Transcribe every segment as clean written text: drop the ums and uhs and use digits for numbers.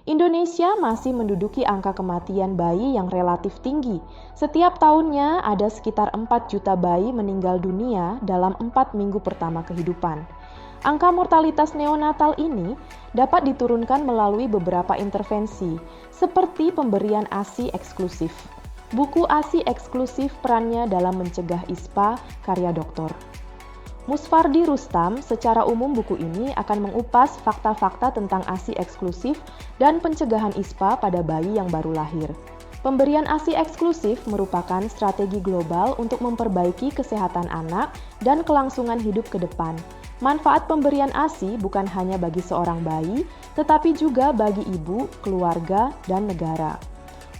Indonesia masih menduduki angka kematian bayi yang relatif tinggi. Setiap tahunnya ada sekitar 4 juta bayi meninggal dunia dalam 4 minggu pertama kehidupan. Angka mortalitas neonatal ini dapat diturunkan melalui beberapa intervensi, seperti pemberian ASI eksklusif. Buku ASI eksklusif perannya dalam mencegah ISPA, karya Dr. Musfardi Rustam, secara umum buku ini akan mengupas fakta-fakta tentang ASI eksklusif dan pencegahan ISPA pada bayi yang baru lahir. Pemberian ASI eksklusif merupakan strategi global untuk memperbaiki kesehatan anak dan kelangsungan hidup ke depan. Manfaat pemberian ASI bukan hanya bagi seorang bayi, tetapi juga bagi ibu, keluarga, dan negara.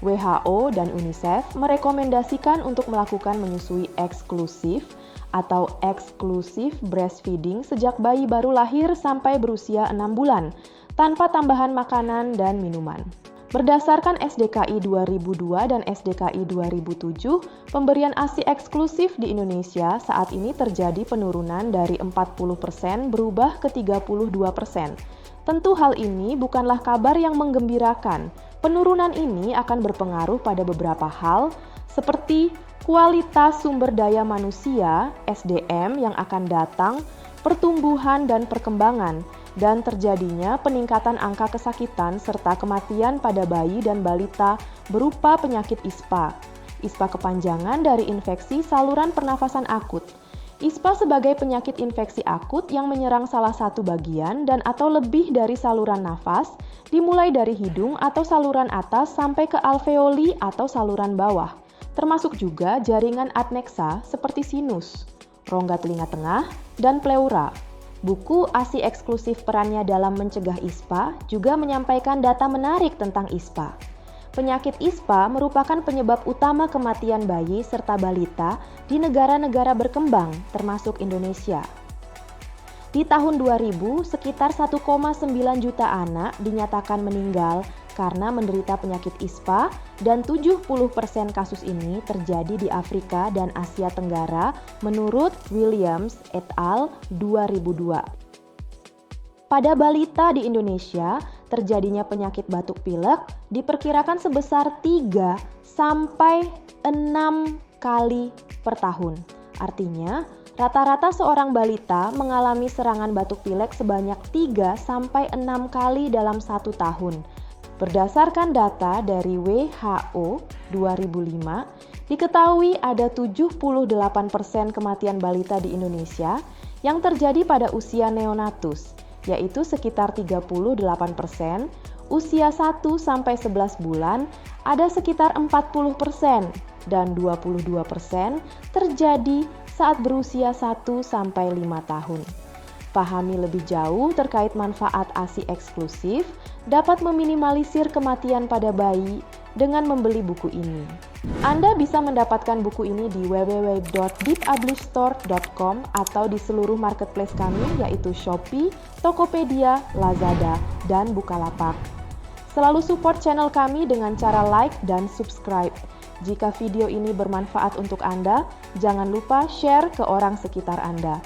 WHO dan UNICEF merekomendasikan untuk melakukan menyusui eksklusif atau exclusive breastfeeding sejak bayi baru lahir sampai berusia 6 bulan, tanpa tambahan makanan dan minuman. Berdasarkan SDKI 2002 dan SDKI 2007, pemberian ASI eksklusif di Indonesia saat ini terjadi penurunan dari 40% berubah ke 32%. Tentu hal ini bukanlah kabar yang menggembirakan. Penurunan ini akan berpengaruh pada beberapa hal, seperti kualitas sumber daya manusia (SDM) yang akan datang, pertumbuhan dan perkembangan, dan terjadinya peningkatan angka kesakitan serta kematian pada bayi dan balita berupa penyakit ISPA. ISPA kepanjangan dari infeksi saluran pernafasan akut. ISPA sebagai penyakit infeksi akut yang menyerang salah satu bagian dan atau lebih dari saluran nafas, dimulai dari hidung atau saluran atas sampai ke alveoli atau saluran bawah, termasuk juga jaringan adneksa seperti sinus, rongga telinga tengah, dan pleura. Buku ASI eksklusif perannya dalam mencegah ISPA juga menyampaikan data menarik tentang ISPA. Penyakit ISPA merupakan penyebab utama kematian bayi serta balita di negara-negara berkembang, termasuk Indonesia. Di tahun 2000, sekitar 1,9 juta anak dinyatakan meninggal karena menderita penyakit ISPA dan 70% kasus ini terjadi di Afrika dan Asia Tenggara menurut Williams et al. 2002. Pada balita di Indonesia, terjadinya penyakit batuk pilek diperkirakan sebesar 3 sampai 6 kali per tahun. Artinya, rata-rata seorang balita mengalami serangan batuk pilek sebanyak 3 sampai 6 kali dalam 1 tahun. Berdasarkan data dari WHO 2005, diketahui ada 78% kematian balita di Indonesia yang terjadi pada usia neonatus, yaitu sekitar 38%, usia 1 sampai 11 bulan ada sekitar 40%, dan 22% terjadi saat berusia 1 sampai 5 tahun. Pahami lebih jauh terkait manfaat ASI eksklusif dapat meminimalisir kematian pada bayi dengan membeli buku ini. Anda bisa mendapatkan buku ini di www.deepublishstore.com atau di seluruh marketplace kami yaitu Shopee, Tokopedia, Lazada, dan Bukalapak. Selalu support channel kami dengan cara like dan subscribe. Jika video ini bermanfaat untuk Anda, jangan lupa share ke orang sekitar Anda.